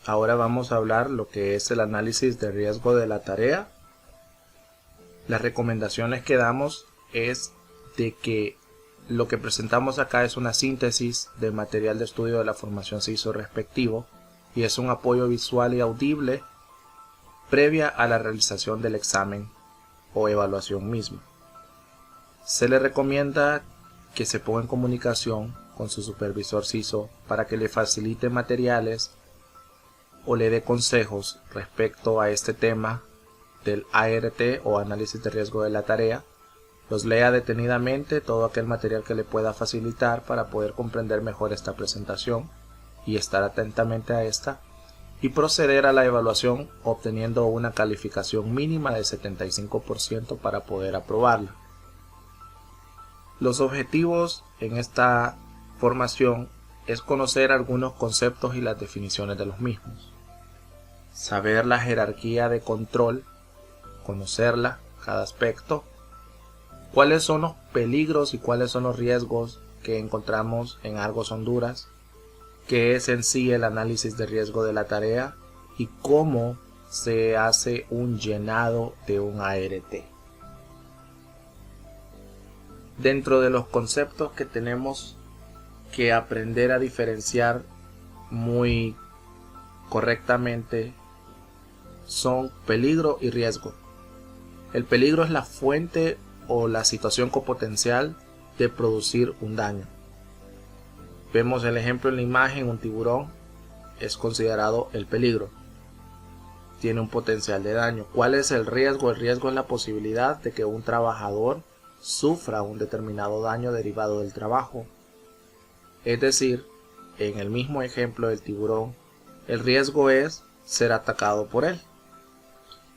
Ahora vamos a hablar lo que es el análisis de riesgo de la tarea. Las recomendaciones que damos es de que lo que presentamos acá es una síntesis del material de estudio de la formación CISO respectivo y es un apoyo visual y audible previa a la realización del examen o evaluación misma. Se le recomienda que se ponga en comunicación con su supervisor CISO para que le facilite materiales o le dé consejos respecto a este tema del ART o análisis de riesgo de la tarea. Los lea detenidamente todo aquel material que le pueda facilitar para poder comprender mejor esta presentación y estar atentamente a esta y proceder a la evaluación obteniendo una calificación mínima de 75% para poder aprobarla. Los objetivos en esta formación es conocer algunos conceptos y las definiciones de los mismos, saber la jerarquía de control, conocerla, cada aspecto, cuáles son los peligros y cuáles son los riesgos que encontramos en Argos Honduras, qué es en sí el análisis de riesgo de la tarea y cómo se hace un llenado de un ART. Dentro de los conceptos que tenemos que aprender a diferenciar muy correctamente son peligro y riesgo. El peligro es la fuente o la situación con potencial de producir un daño. Vemos el ejemplo en la imagen, un tiburón es considerado el peligro. Tiene un potencial de daño. ¿Cuál es el riesgo? El riesgo es la posibilidad de que un trabajador sufra un determinado daño derivado del trabajo. Es decir, en el mismo ejemplo del tiburón, el riesgo es ser atacado por él.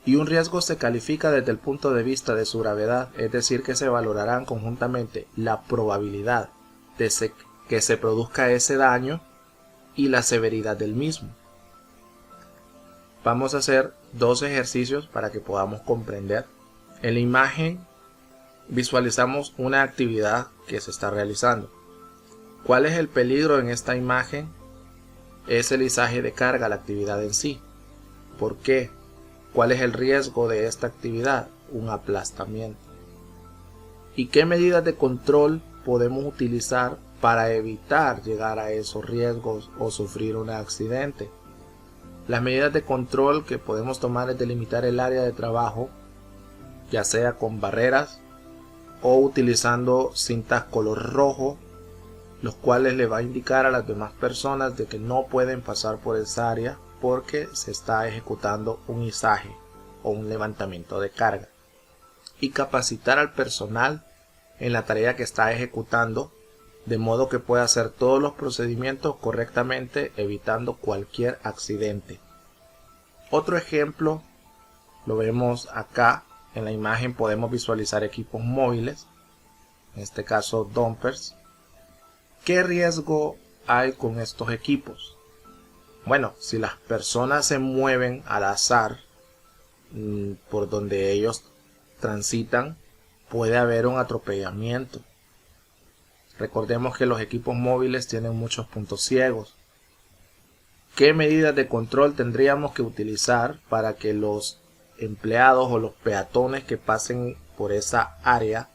Y un riesgo se califica desde el punto de vista de su gravedad, es decir, que se valorarán conjuntamente la probabilidad de que se produzca ese daño y la severidad del mismo. Vamos a hacer dos ejercicios para que podamos comprender. En la imagen visualizamos una actividad que se está realizando. ¿Cuál es el peligro en esta imagen? Es el izaje de carga, la actividad en sí. ¿Por qué? ¿Cuál es el riesgo de esta actividad? Un aplastamiento. ¿Y qué medidas de control podemos utilizar para evitar llegar a esos riesgos o sufrir un accidente? Las medidas de control que podemos tomar es delimitar el área de trabajo, ya sea con barreras o utilizando cintas color rojo, los cuales le va a indicar a las demás personas de que no pueden pasar por esa área porque se está ejecutando un izaje o un levantamiento de carga. Y capacitar al personal en la tarea que está ejecutando de modo que pueda hacer todos los procedimientos correctamente, evitando cualquier accidente. Otro ejemplo lo vemos acá. En la imagen podemos visualizar equipos móviles, en este caso dumpers. ¿Qué riesgo hay con estos equipos? Bueno, si las personas se mueven al azar por donde ellos transitan, puede haber un atropellamiento. Recordemos que los equipos móviles tienen muchos puntos ciegos. ¿Qué medidas de control tendríamos que utilizar para que los empleados o los peatones que pasen por esa área?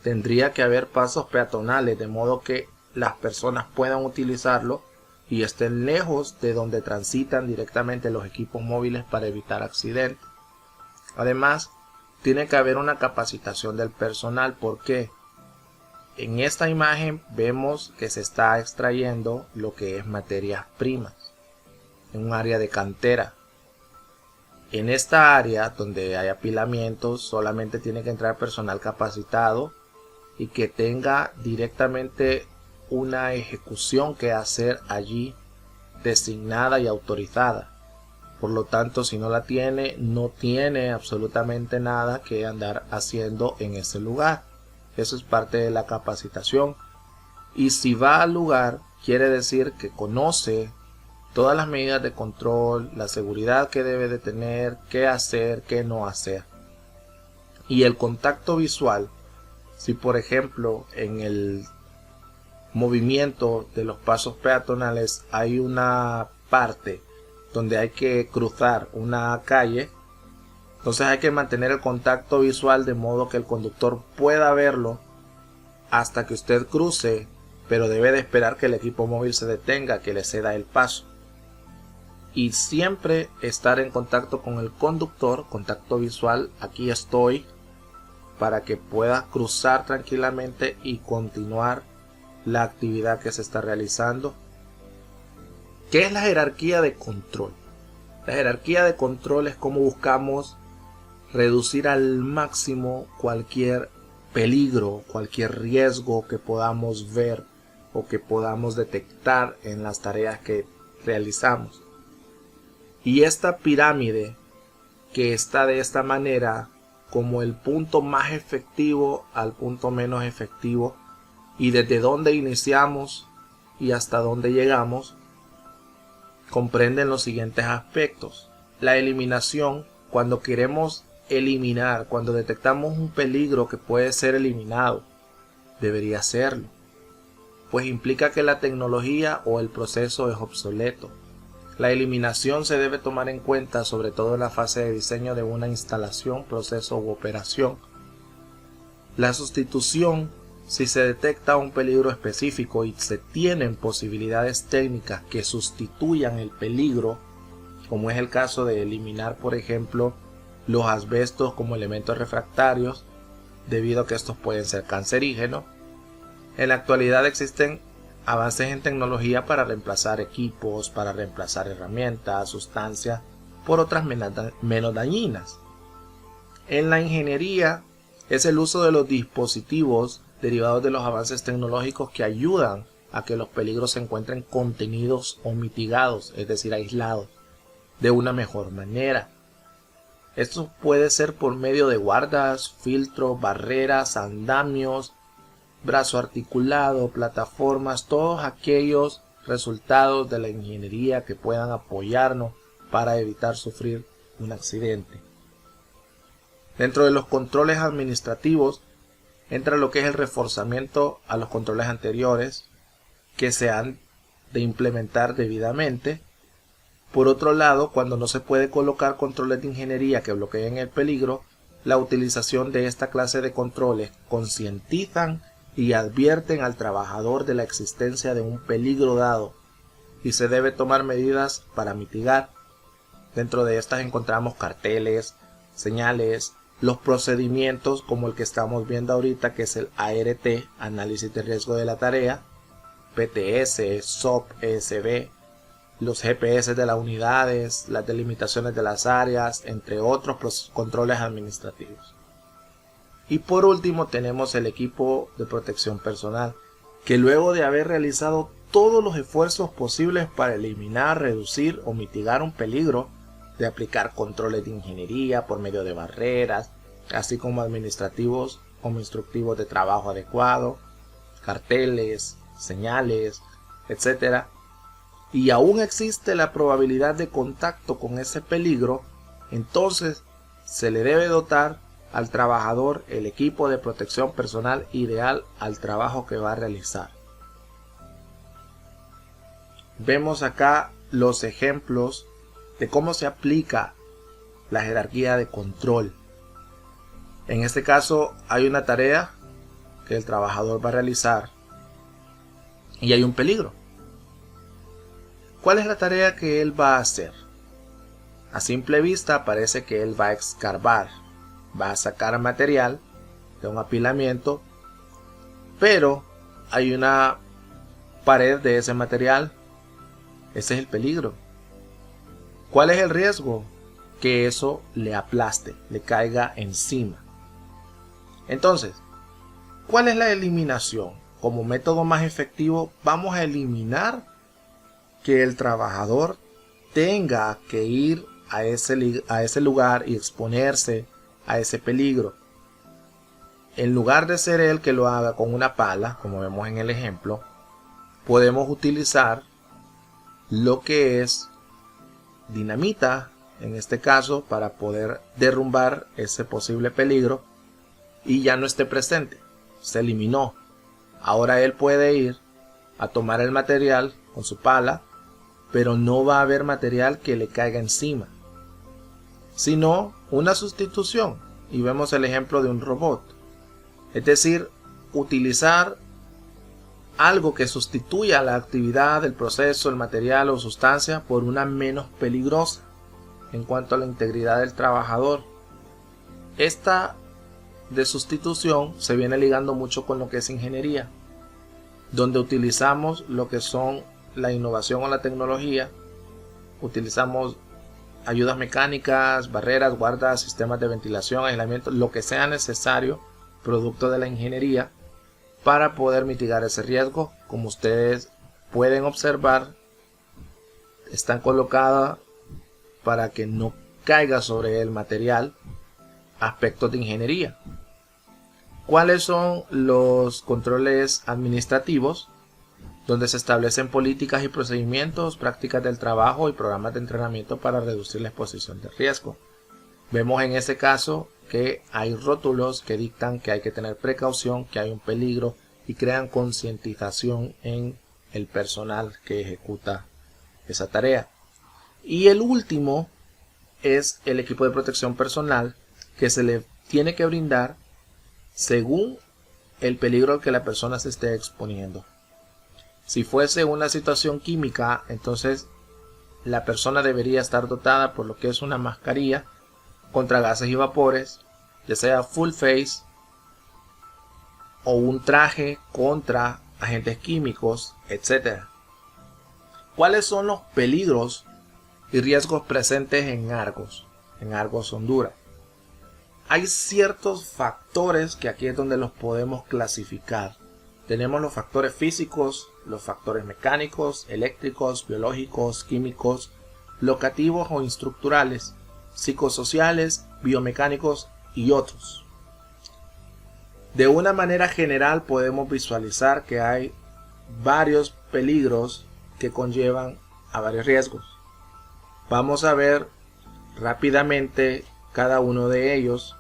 Tendría que haber pasos peatonales de modo que las personas puedan utilizarlo y estén lejos de donde transitan directamente los equipos móviles para evitar accidentes. Además, tiene que haber una capacitación del personal. ¿Por qué? En esta imagen vemos que se está extrayendo lo que es materias primas en un área de cantera. En esta área donde hay apilamientos solamente tiene que entrar personal capacitado y que tenga directamente una ejecución que hacer allí designada y autorizada. Por lo tanto, si no la tiene, no tiene absolutamente nada que andar haciendo en ese lugar. Eso es parte de la capacitación. Y si va al lugar, quiere decir que conoce todas las medidas de control, la seguridad que debe de tener, qué hacer, qué no hacer. Y el contacto visual, si por ejemplo en el movimiento de los pasos peatonales hay una parte donde hay que cruzar una calle, entonces hay que mantener el contacto visual de modo que el conductor pueda verlo hasta que usted cruce, pero debe de esperar que el equipo móvil se detenga, que le ceda el paso. Y siempre estar en contacto con el conductor, contacto visual, aquí estoy, para que pueda cruzar tranquilamente y continuar la actividad que se está realizando. ¿Qué es la jerarquía de control? La jerarquía de control es cómo buscamos reducir al máximo cualquier peligro, cualquier riesgo que podamos ver o que podamos detectar en las tareas que realizamos. Y esta pirámide que está de esta manera, como el punto más efectivo al punto menos efectivo, y desde dónde iniciamos y hasta dónde llegamos, comprenden los siguientes aspectos. La eliminación, cuando queremos eliminar, cuando detectamos un peligro que puede ser eliminado, debería serlo, pues implica que la tecnología o el proceso es obsoleto. La eliminación se debe tomar en cuenta sobre todo en la fase de diseño de una instalación, proceso u operación. La sustitución, si se detecta un peligro específico y se tienen posibilidades técnicas que sustituyan el peligro, como es el caso de eliminar, por ejemplo, los asbestos como elementos refractarios, debido a que estos pueden ser cancerígenos. En la actualidad existen avances en tecnología para reemplazar equipos, para reemplazar herramientas, sustancias, por otras menos dañinas. En la ingeniería es el uso de los dispositivos derivados de los avances tecnológicos que ayudan a que los peligros se encuentren contenidos o mitigados, es decir, aislados, de una mejor manera. Esto puede ser por medio de guardas, filtros, barreras, andamios, brazo articulado, plataformas, todos aquellos resultados de la ingeniería que puedan apoyarnos para evitar sufrir un accidente. Dentro de los controles administrativos entra lo que es el reforzamiento a los controles anteriores que se han de implementar debidamente. Por otro lado, cuando no se puede colocar controles de ingeniería que bloqueen el peligro, la utilización de esta clase de controles concientizan y advierten al trabajador de la existencia de un peligro dado y se debe tomar medidas para mitigar. Dentro de estas encontramos carteles, señales, los procedimientos como el que estamos viendo ahorita, que es el ART, Análisis de Riesgo de la Tarea, PTS, SOP, ESB, los GPS de las unidades, las delimitaciones de las áreas, entre otros controles administrativos. Y por último tenemos el equipo de protección personal, que luego de haber realizado todos los esfuerzos posibles para eliminar, reducir o mitigar un peligro, de aplicar controles de ingeniería por medio de barreras, así como administrativos como instructivos de trabajo adecuado, carteles, señales, etc. Y aún existe la probabilidad de contacto con ese peligro, entonces se le debe dotar al trabajador el equipo de protección personal ideal al trabajo que va a realizar. Vemos acá los ejemplos de cómo se aplica la jerarquía de control. En este caso hay una tarea que el trabajador va a realizar y hay un peligro. ¿Cuál es la tarea que él va a hacer? A simple vista parece que él va a escarbar, va a sacar material de un apilamiento, pero hay una pared de ese material. Ese es el peligro. ¿Cuál es el riesgo? Que eso le aplaste, le caiga encima. Entonces, ¿cuál es la eliminación? Como método más efectivo, vamos a eliminar que el trabajador tenga que ir a ese lugar y exponerse a ese peligro. En lugar de ser él que lo haga con una pala, como vemos en el ejemplo, podemos utilizar lo que es dinamita, en este caso, para poder derrumbar ese posible peligro y ya no esté presente, se eliminó. Ahora él puede ir a tomar el material con su pala pero no va a haber material que le caiga encima, sino una sustitución. Y vemos el ejemplo de un robot. Es decir, utilizar algo que sustituya la actividad, el proceso, el material o sustancia por una menos peligrosa en cuanto a la integridad del trabajador. Esta de sustitución se viene ligando mucho con lo que es ingeniería, donde utilizamos lo que son la innovación o la tecnología, utilizamos ayudas mecánicas, barreras, guardas, sistemas de ventilación, aislamiento, lo que sea necesario, producto de la ingeniería, para poder mitigar ese riesgo. Como ustedes pueden observar, están colocadas para que no caiga sobre el material aspectos de ingeniería. ¿Cuáles son los controles administrativos? Donde se establecen políticas y procedimientos, prácticas del trabajo y programas de entrenamiento para reducir la exposición de riesgo. Vemos en este caso que hay rótulos que dictan que hay que tener precaución, que hay un peligro y crean concientización en el personal que ejecuta esa tarea. Y el último es el equipo de protección personal que se le tiene que brindar según el peligro al que la persona se esté exponiendo. Si fuese una situación química, entonces la persona debería estar dotada por lo que es una mascarilla contra gases y vapores, ya sea full face o un traje contra agentes químicos, etc. ¿Cuáles son los peligros y riesgos presentes en Argos Honduras? Hay ciertos factores que aquí es donde los podemos clasificar. Tenemos los factores físicos, los factores mecánicos, eléctricos, biológicos, químicos, locativos o estructurales, psicosociales, biomecánicos y otros. De una manera general podemos visualizar que hay varios peligros que conllevan a varios riesgos. Vamos a ver rápidamente cada uno de ellos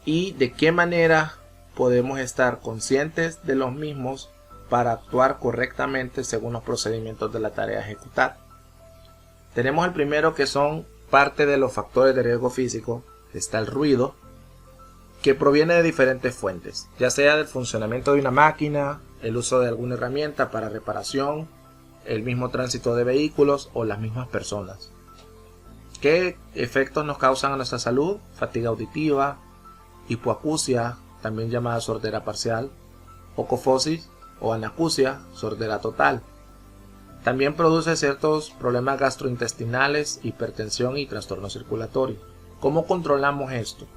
y de qué manera podemos estar conscientes de los mismos para actuar correctamente según los procedimientos de la tarea a ejecutar. Tenemos el primero, que son parte de los factores de riesgo físico. Está el ruido, que proviene de diferentes fuentes, ya sea del funcionamiento de una máquina, el uso de alguna herramienta para reparación, el mismo tránsito de vehículos o las mismas personas. ¿Qué efectos nos causan a nuestra salud? Fatiga auditiva, hipoacusia, también llamada sordera parcial, ocofosis o anacusia, sordera total. También produce ciertos problemas gastrointestinales, hipertensión y trastorno circulatorio. ¿Cómo controlamos esto?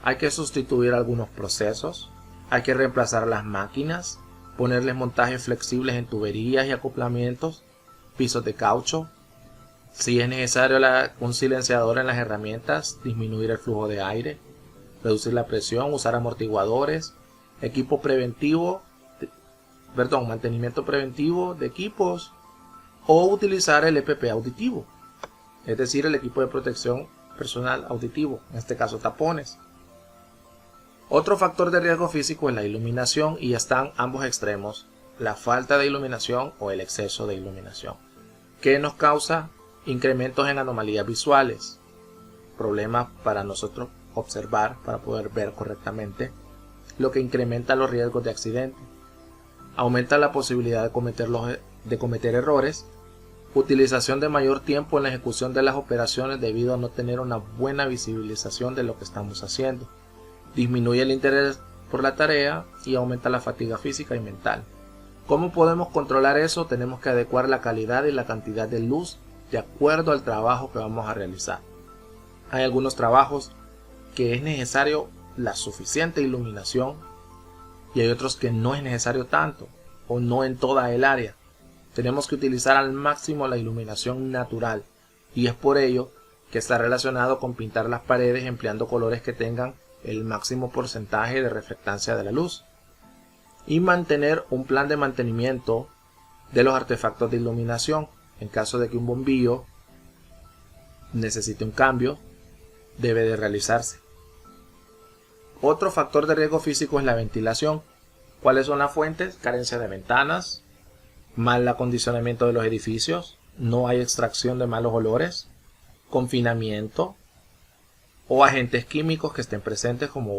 Hay que sustituir algunos procesos, hay que reemplazar las máquinas, ponerles montajes flexibles en tuberías y acoplamientos, pisos de caucho. Si es necesario un silenciador en las herramientas, disminuir el flujo de aire, reducir la presión, usar amortiguadores, mantenimiento preventivo de equipos o utilizar el EPP auditivo, es decir, el equipo de protección personal auditivo, en este caso tapones. Otro factor de riesgo físico es la iluminación y están ambos extremos, la falta de iluminación o el exceso de iluminación, que nos causa incrementos en anomalías visuales, problemas para nosotros observar, para poder ver correctamente, lo que incrementa los riesgos de accidente, aumenta la posibilidad de cometer errores, utilización de mayor tiempo en la ejecución de las operaciones debido a no tener una buena visibilización de lo que estamos haciendo, disminuye el interés por la tarea y aumenta la fatiga física y mental. ¿Cómo podemos controlar eso? Tenemos que adecuar la calidad y la cantidad de luz de acuerdo al trabajo que vamos a realizar. Hay algunos trabajos que es necesario la suficiente iluminación y hay otros que no es necesario tanto o no en toda el área. Tenemos que utilizar al máximo la iluminación natural y es por ello que está relacionado con pintar las paredes empleando colores que tengan el máximo porcentaje de reflectancia de la luz y mantener un plan de mantenimiento de los artefactos de iluminación. En caso de que un bombillo necesite un cambio, debe de realizarse. Otro factor de riesgo físico es la ventilación. ¿Cuáles son las fuentes? Carencia de ventanas, mal acondicionamiento de los edificios, no hay extracción de malos olores, confinamiento o agentes químicos que estén presentes como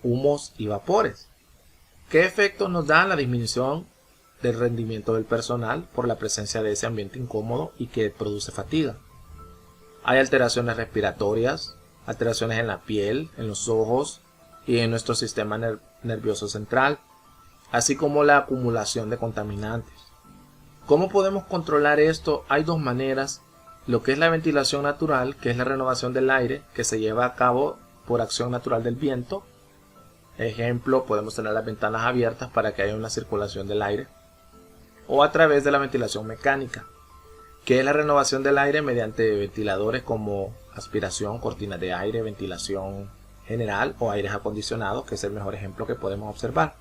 humos y vapores. ¿Qué efectos nos da la disminución del rendimiento del personal por la presencia de ese ambiente incómodo y que produce fatiga? Hay alteraciones respiratorias, alteraciones en la piel, en los ojos y en nuestro sistema nervioso central, así como la acumulación de contaminantes. ¿Cómo podemos controlar esto? Hay dos maneras: lo que es la ventilación natural, que es la renovación del aire que se lleva a cabo por acción natural del viento. Ejemplo, podemos tener las ventanas abiertas para que haya una circulación del aire, o a través de la ventilación mecánica, que es la renovación del aire mediante ventiladores como aspiración, cortinas de aire, ventilación general o aires acondicionados, que es el mejor ejemplo que podemos observar.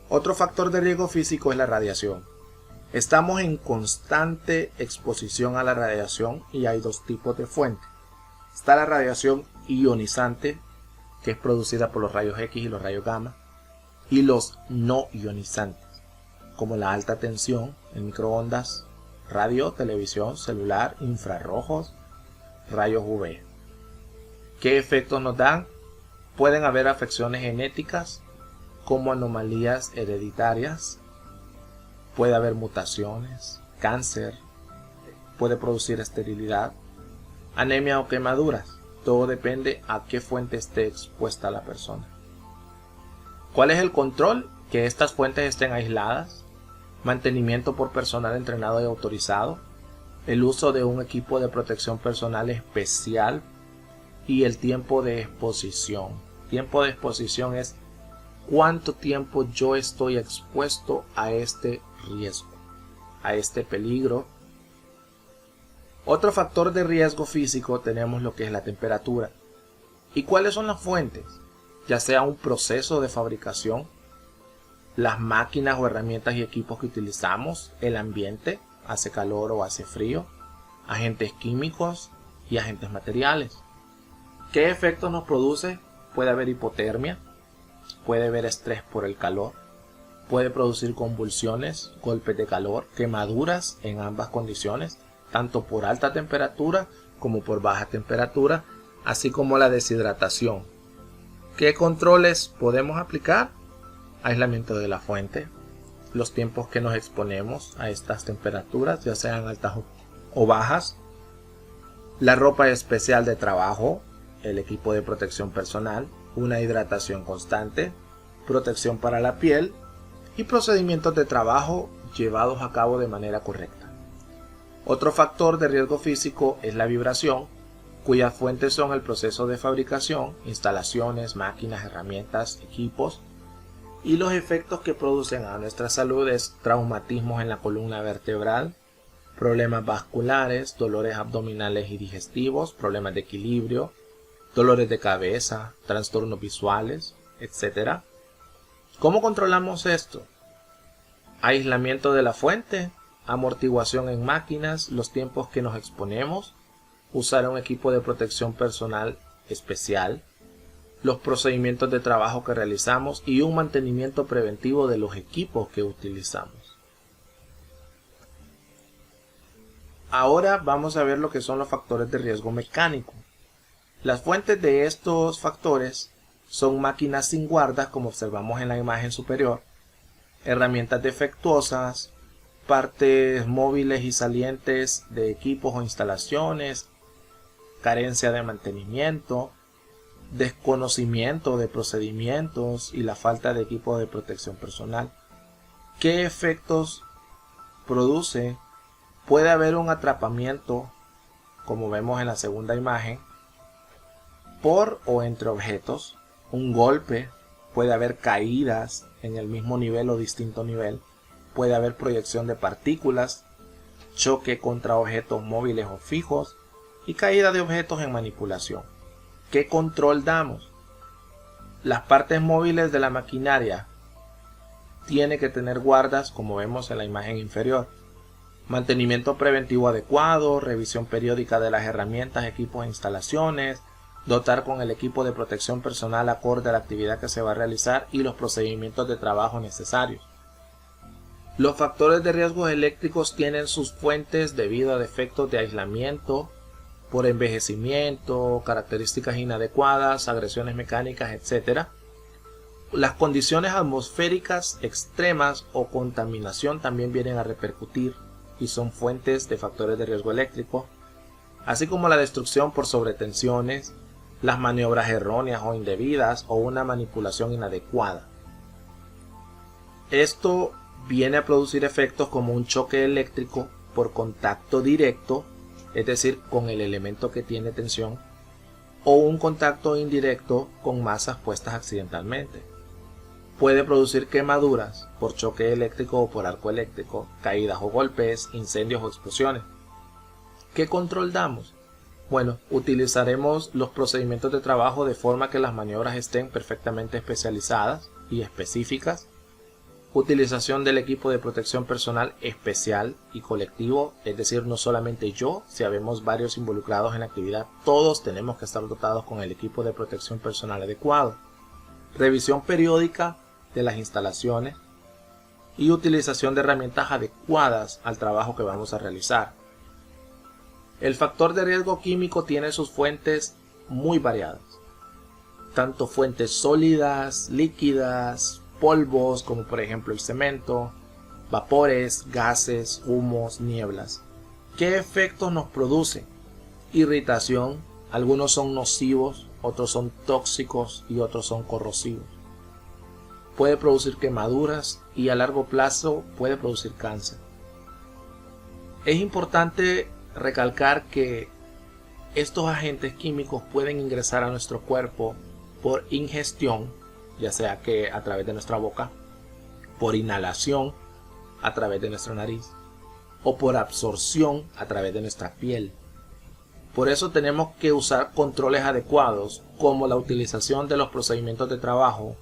Otro factor de riesgo físico es la radiación. Estamos en constante exposición a la radiación y hay dos tipos de fuentes. Está la radiación ionizante, que es producida por los rayos X y los rayos gamma, y los no ionizantes, como la alta tensión en microondas, radio, televisión, celular, infrarrojos, rayos UV. ¿Qué efectos nos dan? Pueden haber afecciones genéticas como anomalías hereditarias, puede haber mutaciones, cáncer, puede producir esterilidad, anemia o quemaduras. Todo depende a qué fuente esté expuesta la persona. ¿Cuál es el control? Que estas fuentes estén aisladas, mantenimiento por personal entrenado y autorizado, el uso de un equipo de protección personal especial y el tiempo de exposición. Tiempo de exposición es cuánto tiempo yo estoy expuesto a este riesgo, a este peligro. Otro factor de riesgo físico tenemos lo que es la temperatura. ¿Y cuáles son las fuentes? Ya sea un proceso de fabricación, las máquinas o herramientas y equipos que utilizamos, el ambiente, hace calor o hace frío, agentes químicos y agentes materiales. ¿Qué efectos nos produce? Puede haber hipotermia, puede haber estrés por el calor, puede producir convulsiones, golpes de calor, quemaduras en ambas condiciones, tanto por alta temperatura como por baja temperatura, así como la deshidratación. ¿Qué controles podemos aplicar? Aislamiento de la fuente, los tiempos que nos exponemos a estas temperaturas, ya sean altas o bajas, la ropa especial de trabajo, el equipo de protección personal, una hidratación constante, protección para la piel y procedimientos de trabajo llevados a cabo de manera correcta. Otro factor de riesgo físico es la vibración, cuyas fuentes son el proceso de fabricación, instalaciones, máquinas, herramientas, equipos, y los efectos que producen a nuestra salud es traumatismos en la columna vertebral, problemas vasculares, dolores abdominales y digestivos, problemas de equilibrio, dolores de cabeza, trastornos visuales, etc. ¿Cómo controlamos esto? Aislamiento de la fuente, amortiguación en máquinas, los tiempos que nos exponemos, usar un equipo de protección personal especial, los procedimientos de trabajo que realizamos y un mantenimiento preventivo de los equipos que utilizamos. Ahora vamos a ver lo que son los factores de riesgo mecánico. Las fuentes de estos factores son máquinas sin guardas, como observamos en la imagen superior, herramientas defectuosas, partes móviles y salientes de equipos o instalaciones, carencia de mantenimiento, desconocimiento de procedimientos y la falta de equipo de protección personal. ¿Qué efectos produce? Puede haber un atrapamiento, como vemos en la segunda imagen, por o entre objetos, un golpe, puede haber caídas en el mismo nivel o distinto nivel, puede haber proyección de partículas, choque contra objetos móviles o fijos y caída de objetos en manipulación. ¿Qué control damos? Las partes móviles de la maquinaria tienen que tener guardas, como vemos en la imagen inferior. Mantenimiento preventivo adecuado, revisión periódica de las herramientas, equipos e instalaciones, dotar con el equipo de protección personal acorde a la actividad que se va a realizar y los procedimientos de trabajo necesarios. Los factores de riesgos eléctricos tienen sus fuentes debido a defectos de aislamiento, por envejecimiento, características inadecuadas, agresiones mecánicas, etc. Las condiciones atmosféricas extremas o contaminación también vienen a repercutir y son fuentes de factores de riesgo eléctrico, así como la destrucción por sobretensiones, las maniobras erróneas o indebidas o una manipulación inadecuada. Esto viene a producir efectos como un choque eléctrico por contacto directo, es decir, con el elemento que tiene tensión, o un contacto indirecto con masas puestas accidentalmente. Puede producir quemaduras por choque eléctrico o por arco eléctrico, caídas o golpes, incendios o explosiones. ¿Qué control damos? Bueno, utilizaremos los procedimientos de trabajo de forma que las maniobras estén perfectamente especializadas y específicas. Utilización del equipo de protección personal especial y colectivo, es decir, no solamente yo, si habemos varios involucrados en la actividad, todos tenemos que estar dotados con el equipo de protección personal adecuado. Revisión periódica de las instalaciones y utilización de herramientas adecuadas al trabajo que vamos a realizar. El factor de riesgo químico tiene sus fuentes muy variadas, tanto fuentes sólidas, líquidas, polvos como por ejemplo el cemento, vapores, gases, humos, nieblas. ¿Qué efectos nos producen? Irritación, algunos son nocivos, otros son tóxicos y otros son corrosivos. Puede producir quemaduras y a largo plazo puede producir cáncer. Es importante recalcar que estos agentes químicos pueden ingresar a nuestro cuerpo por ingestión, ya sea que a través de nuestra boca, por inhalación a través de nuestra nariz o por absorción a través de nuestra piel. Por eso tenemos que usar controles adecuados, como la utilización de los procedimientos de trabajo,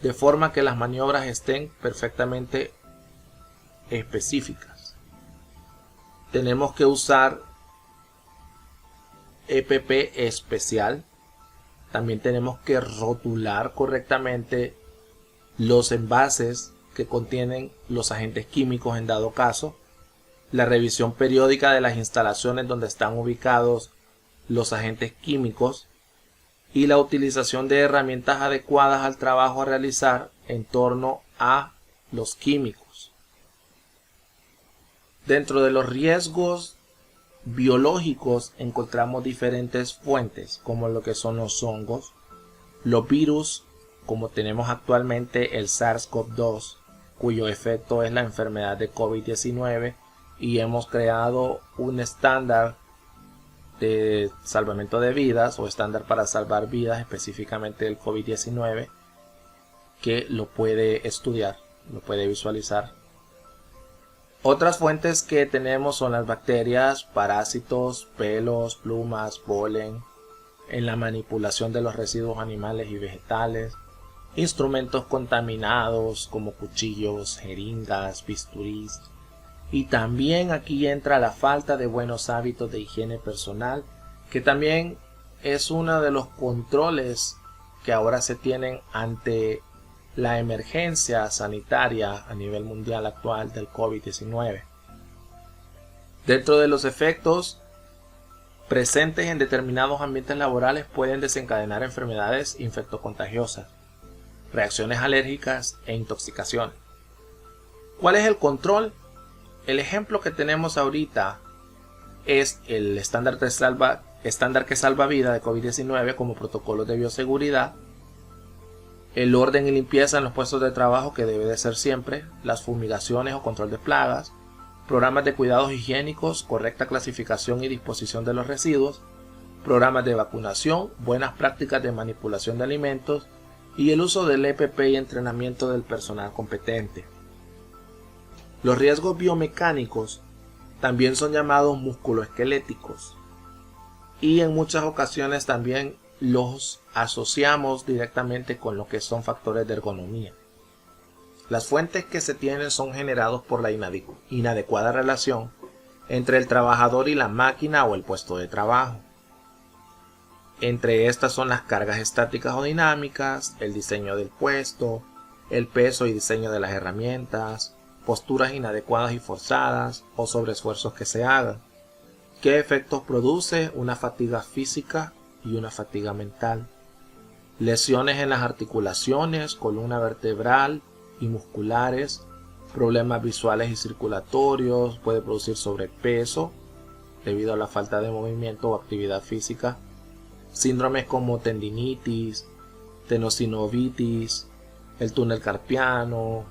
de forma que las maniobras estén perfectamente específicas. Tenemos que usar EPP especial. También tenemos que rotular correctamente los envases que contienen los agentes químicos en dado caso. La revisión periódica de las instalaciones donde están ubicados los agentes químicos y la utilización de herramientas adecuadas al trabajo a realizar en torno a los químicos. Dentro de los riesgos biológicos encontramos diferentes fuentes, como lo que son los hongos, los virus, como tenemos actualmente el SARS-CoV-2, cuyo efecto es la enfermedad de COVID-19, y hemos creado un estándar de salvamento de vidas o estándar para salvar vidas específicamente del COVID-19 que lo puede estudiar, lo puede visualizar. Otras fuentes que tenemos son las bacterias, parásitos, pelos, plumas, polen, en la manipulación de los residuos animales y vegetales, instrumentos contaminados como cuchillos, jeringas, bisturís. Y también aquí entra la falta de buenos hábitos de higiene personal, que también es uno de los controles que ahora se tienen ante la emergencia sanitaria a nivel mundial actual del COVID-19. Dentro de los efectos presentes en determinados ambientes laborales pueden desencadenar enfermedades infectocontagiosas, reacciones alérgicas e intoxicaciones. ¿Cuál es el control? El ejemplo que tenemos ahorita es el estándar que salva vida de COVID-19 como protocolos de bioseguridad, el orden y limpieza en los puestos de trabajo que debe de ser siempre, las fumigaciones o control de plagas, programas de cuidados higiénicos, correcta clasificación y disposición de los residuos, programas de vacunación, buenas prácticas de manipulación de alimentos y el uso del EPP y entrenamiento del personal competente. Los riesgos biomecánicos también son llamados musculoesqueléticos y en muchas ocasiones también los asociamos directamente con lo que son factores de ergonomía. Las fuentes que se tienen son generados por la inadecuada relación entre el trabajador y la máquina o el puesto de trabajo. Entre estas son las cargas estáticas o dinámicas, el diseño del puesto, el peso y diseño de las herramientas, posturas inadecuadas y forzadas o sobreesfuerzos que se hagan. ¿Qué efectos produce? Una fatiga física y una fatiga mental. Lesiones en las articulaciones, columna vertebral y musculares, problemas visuales y circulatorios, puede producir sobrepeso debido a la falta de movimiento o actividad física, síndromes como tendinitis, tenosinovitis, el túnel carpiano,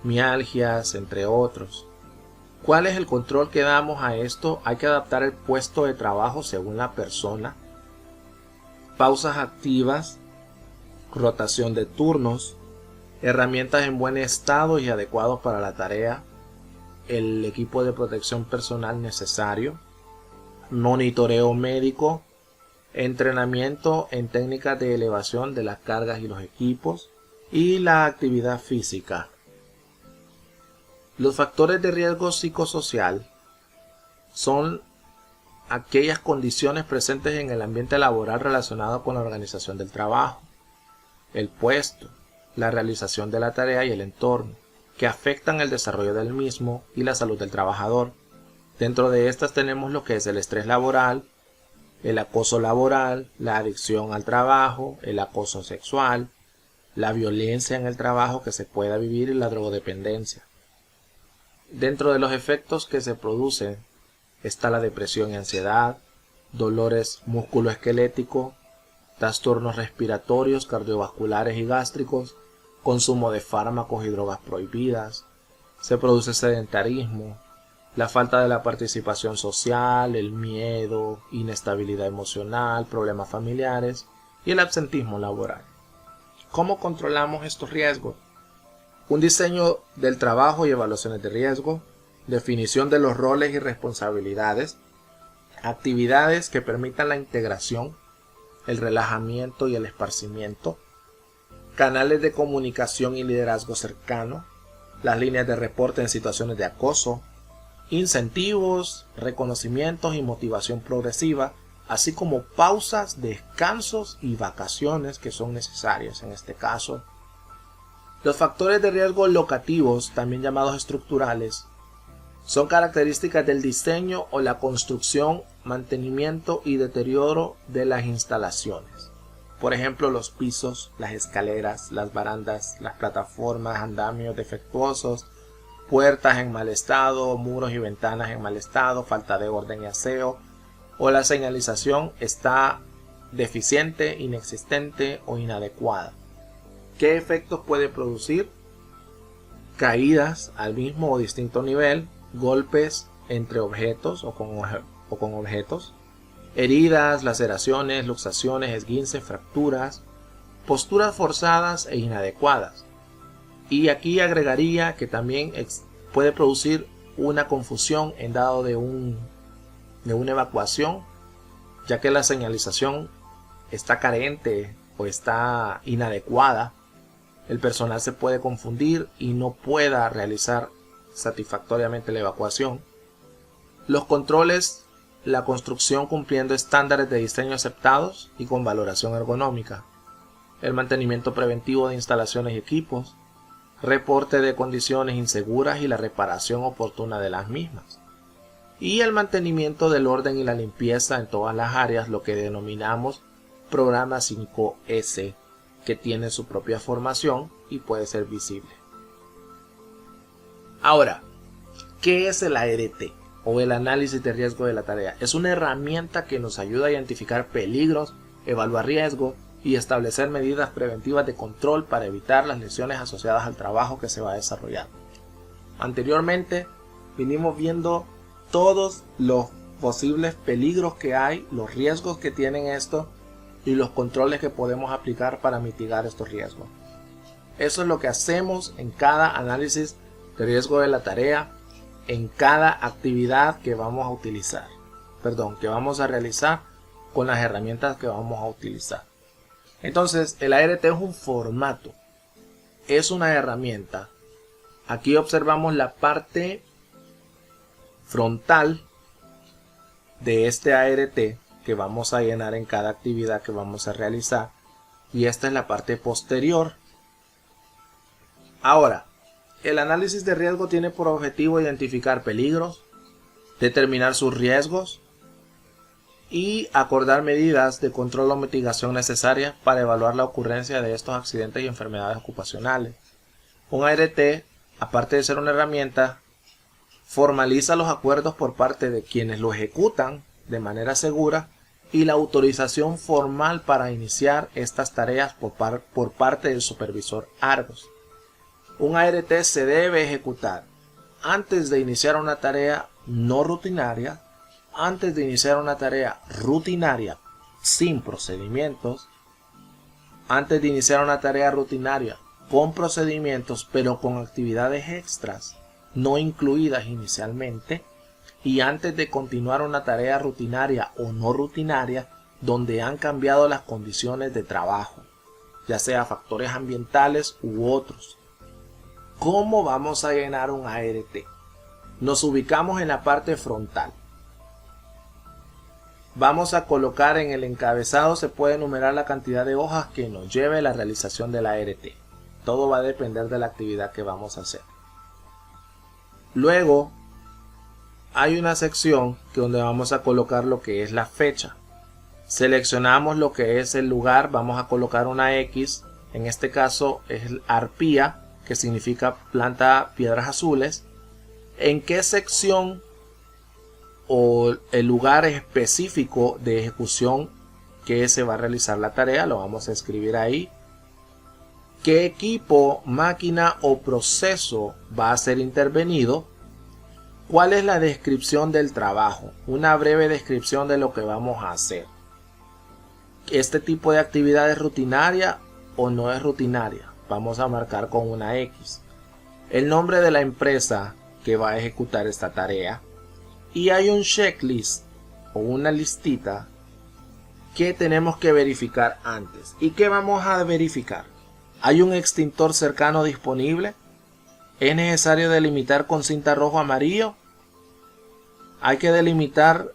mialgias, entre otros. ¿Cuál es el control que damos a esto? Hay que adaptar el puesto de trabajo según la persona, pausas activas, rotación de turnos, herramientas en buen estado y adecuados para la tarea, el equipo de protección personal necesario, monitoreo médico, entrenamiento en técnicas de elevación de las cargas y los equipos y la actividad física. Los factores de riesgo psicosocial son aquellas condiciones presentes en el ambiente laboral relacionado con la organización del trabajo, el puesto, la realización de la tarea y el entorno, que afectan el desarrollo del mismo y la salud del trabajador. Dentro de estas tenemos lo que es el estrés laboral, el acoso laboral, la adicción al trabajo, el acoso sexual, la violencia en el trabajo que se pueda vivir y la drogodependencia. Dentro de los efectos que se producen está la depresión y ansiedad, dolores musculoesqueléticos, trastornos respiratorios, cardiovasculares y gástricos, consumo de fármacos y drogas prohibidas, se produce sedentarismo, la falta de la participación social, el miedo, inestabilidad emocional, problemas familiares y el absentismo laboral. ¿Cómo controlamos estos riesgos? Un diseño del trabajo y evaluaciones de riesgo, definición de los roles y responsabilidades, actividades que permitan la integración, el relajamiento y el esparcimiento, canales de comunicación y liderazgo cercano, las líneas de reporte en situaciones de acoso, incentivos, reconocimientos y motivación progresiva, así como pausas, descansos y vacaciones que son necesarias en este caso. Los factores de riesgo locativos, también llamados estructurales, son características del diseño o la construcción, mantenimiento y deterioro de las instalaciones. Por ejemplo, los pisos, las escaleras, las barandas, las plataformas, andamios defectuosos, puertas en mal estado, muros y ventanas en mal estado, falta de orden y aseo, o la señalización está deficiente, inexistente o inadecuada. ¿Qué efectos puede producir? Caídas al mismo o distinto nivel, golpes entre objetos o con objetos, heridas, laceraciones, luxaciones, esguinces, fracturas, posturas forzadas e inadecuadas. Y aquí agregaría que también puede producir una confusión en dado de una evacuación, ya que la señalización está carente o está inadecuada. El personal se puede confundir y no pueda realizar satisfactoriamente la evacuación. Los controles, la construcción cumpliendo estándares de diseño aceptados y con valoración ergonómica. El mantenimiento preventivo de instalaciones y equipos. Reporte de condiciones inseguras y la reparación oportuna de las mismas. Y el mantenimiento del orden y la limpieza en todas las áreas, lo que denominamos programa 5S, que tiene su propia formación y puede ser visible. Ahora, ¿qué es el ART o el análisis de riesgo de la tarea? Es una herramienta que nos ayuda a identificar peligros, evaluar riesgos y establecer medidas preventivas de control para evitar las lesiones asociadas al trabajo que se va a desarrollar. Anteriormente vinimos viendo todos los posibles peligros que hay, los riesgos que tienen esto y los controles que podemos aplicar para mitigar estos riesgos. Eso es lo que hacemos en cada análisis de riesgo de la tarea, en cada actividad que vamos a utilizar, que vamos a realizar con las herramientas que vamos a utilizar. Entonces, el ART es un formato, es una herramienta. Aquí observamos la parte frontal de este ART que vamos a llenar en cada actividad que vamos a realizar, y esta es la parte posterior. Ahora, El análisis de riesgo tiene por objetivo identificar peligros, determinar sus riesgos y acordar medidas de control o mitigación necesarias para evaluar la ocurrencia de estos accidentes y enfermedades ocupacionales. Un ART, aparte de ser una herramienta, formaliza los acuerdos por parte de quienes lo ejecutan de manera segura y la autorización formal para iniciar estas tareas por parte del supervisor Argos. Un ART se debe ejecutar antes de iniciar una tarea no rutinaria, antes de iniciar una tarea rutinaria sin procedimientos, antes de iniciar una tarea rutinaria con procedimientos pero con actividades extras no incluidas inicialmente, y antes de continuar una tarea rutinaria o no rutinaria donde han cambiado las condiciones de trabajo, ya sea factores ambientales u otros. ¿Cómo vamos a llenar un ART? Nos ubicamos en la parte frontal. Vamos a colocar en el encabezado, se puede enumerar la cantidad de hojas que nos lleve la realización del ART. Todo va a depender de la actividad que vamos a hacer. Luego hay una sección donde vamos a colocar lo que es la fecha. Seleccionamos lo que es el lugar, vamos a colocar una X, en este caso es Arpía, que significa planta piedras azules. ¿En qué sección o el lugar específico de ejecución que se va a realizar la tarea? Lo vamos a escribir ahí. ¿Qué equipo, máquina o proceso va a ser intervenido? ¿Cuál es la descripción del trabajo? Una breve descripción de lo que vamos a hacer. ¿Este tipo de actividad es rutinaria o no es rutinaria? Vamos a marcar con una X. El nombre de la empresa que va a ejecutar esta tarea. Y hay un checklist o una listita que tenemos que verificar antes. ¿Y qué vamos a verificar? ¿Hay un extintor cercano disponible? ¿Es necesario delimitar con cinta rojo amarillo? ¿Hay que delimitar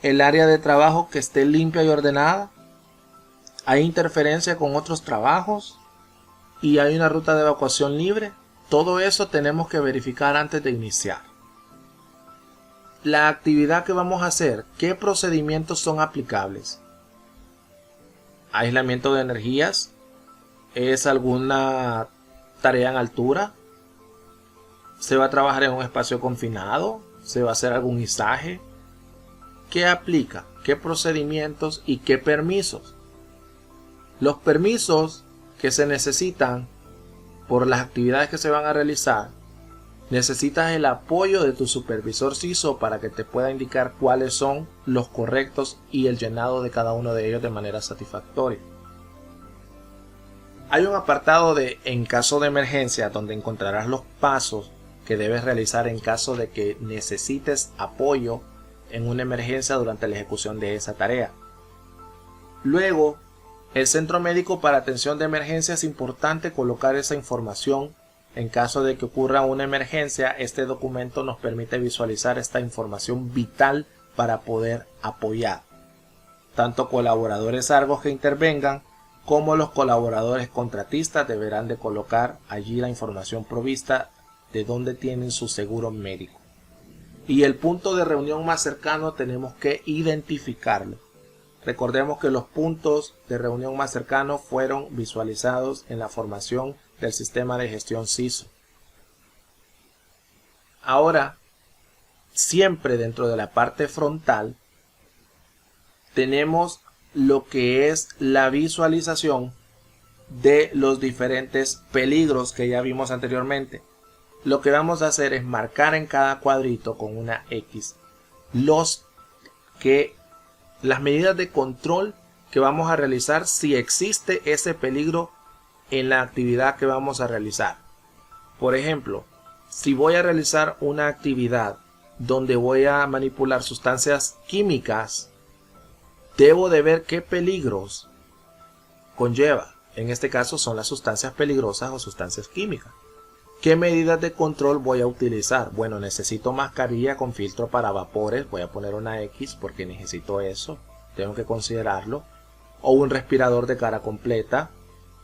el área de trabajo que esté limpia y ordenada? ¿Hay interferencia con otros trabajos? ¿Y hay una ruta de evacuación libre? Todo eso tenemos que verificar antes de iniciar. La actividad que vamos a hacer, ¿qué procedimientos son aplicables? ¿Aislamiento de energías? ¿Es alguna tarea en altura? ¿Se va a trabajar en un espacio confinado? ¿Se va a hacer algún izaje? ¿Qué aplica? ¿Qué procedimientos y qué permisos? Los permisos que se necesitan por las actividades que se van a realizar, necesitas el apoyo de tu supervisor CISO para que te pueda indicar cuáles son los correctos y el llenado de cada uno de ellos de manera satisfactoria. Hay un apartado de en caso de emergencia donde encontrarás los pasos que debes realizar en caso de que necesites apoyo en una emergencia durante la ejecución de esa tarea. Luego, el centro médico para atención de emergencia, es importante colocar esa información. En caso de que ocurra una emergencia, este documento nos permite visualizar esta información vital para poder apoyar tanto colaboradores Argos que intervengan como los colaboradores contratistas. Deberán de colocar allí la información provista de dónde tienen su seguro médico. Y el punto de reunión más cercano tenemos que identificarlo. Recordemos que los puntos de reunión más cercanos fueron visualizados en la formación del sistema de gestión CISO. Ahora, siempre dentro de la parte frontal, tenemos lo que es la visualización de los diferentes peligros que ya vimos anteriormente. Lo que vamos a hacer es marcar en cada cuadrito con una X las medidas de control que vamos a realizar si existe ese peligro en la actividad que vamos a realizar. Por ejemplo, si voy a realizar una actividad donde voy a manipular sustancias químicas, debo de ver qué peligros conlleva. En este caso son las sustancias peligrosas o sustancias químicas. ¿Qué medidas de control voy a utilizar? Bueno, necesito mascarilla con filtro para vapores. Voy a poner una X porque necesito eso. Tengo que considerarlo. O un respirador de cara completa.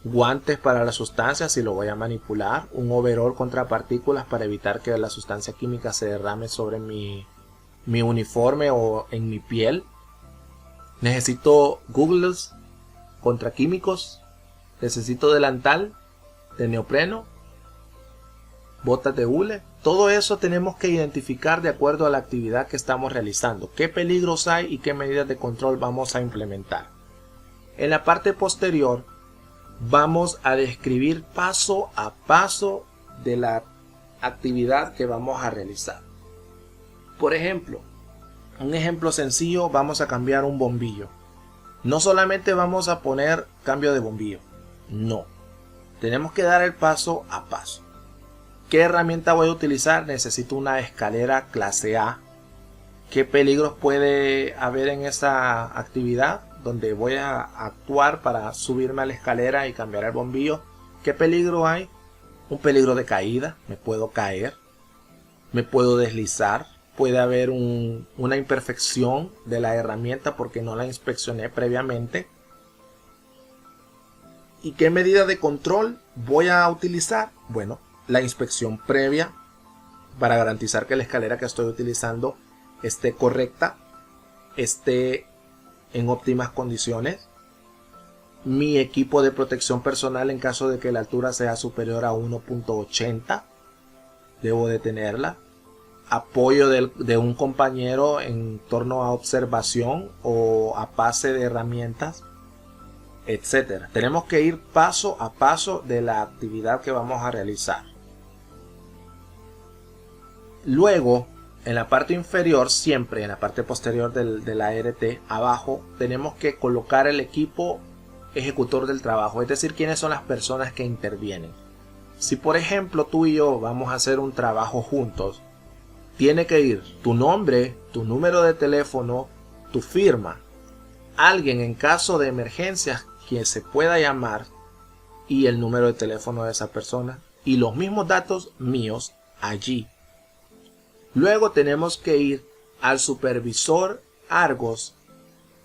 guantes para la sustancia si lo voy a manipular, un overall contra partículas para evitar que la sustancia química se derrame sobre mi uniforme o en mi piel. Necesito goggles contra químicos, necesito delantal de neopreno, botas de hule. Todo eso tenemos que identificar de acuerdo a la actividad que estamos realizando, qué peligros hay y qué medidas de control vamos a implementar. En la parte posterior vamos a describir paso a paso de la actividad que vamos a realizar. Por ejemplo, un ejemplo sencillo, vamos a cambiar un bombillo. No solamente vamos a poner cambio de bombillo, no. Tenemos que dar el paso a paso. ¿Qué herramienta voy a utilizar? Necesito una escalera clase A. ¿Qué peligros puede haber en esa actividad donde voy a actuar para subirme a la escalera y cambiar el bombillo? ¿Qué peligro hay? Un peligro de caída, me puedo caer, me puedo deslizar, puede haber una imperfección de la herramienta porque no la inspeccioné previamente. ¿Y qué medida de control voy a utilizar? Bueno, la inspección previa para garantizar que la escalera que estoy utilizando esté correcta, esté en óptimas condiciones. Mi equipo de protección personal en caso de que la altura sea superior a 1.80, debo de tenerla. Apoyo de un compañero en torno a observación o a pase de herramientas, etcétera. Tenemos que ir paso a paso de la actividad que vamos a realizar. Luego, en la parte inferior, siempre en la parte posterior de la ART, abajo, tenemos que colocar el equipo ejecutor del trabajo, es decir, quiénes son las personas que intervienen. Si por ejemplo tú y yo vamos a hacer un trabajo juntos, tiene que ir tu nombre, tu número de teléfono, tu firma, alguien en caso de emergencia quien se pueda llamar y el número de teléfono de esa persona y los mismos datos míos allí. Luego tenemos que ir al supervisor Argos,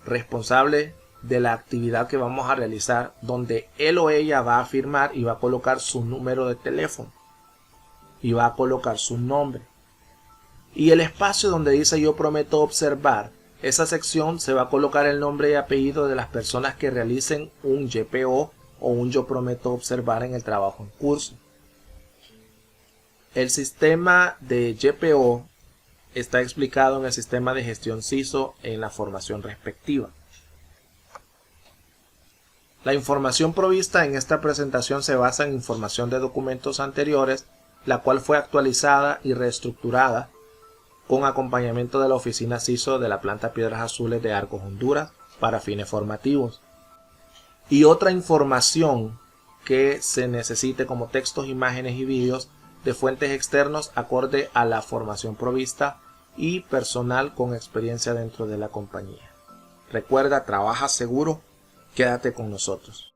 responsable de la actividad que vamos a realizar, donde él o ella va a firmar y va a colocar su número de teléfono y va a colocar su nombre. Y el espacio donde dice yo prometo observar, esa sección se va a colocar el nombre y apellido de las personas que realicen un YPO o un yo prometo observar en el trabajo en curso. El sistema de YPO está explicado en el sistema de gestión CISO en la formación respectiva. La información provista en esta presentación se basa en información de documentos anteriores, la cual fue actualizada y reestructurada con acompañamiento de la oficina CISO de la planta Piedras Azules de Arcos, Honduras, para fines formativos. Y otra información que se necesite como textos, imágenes y vídeos de fuentes externos acorde a la formación provista y personal con experiencia dentro de la compañía. Recuerda, trabaja seguro, quédate con nosotros.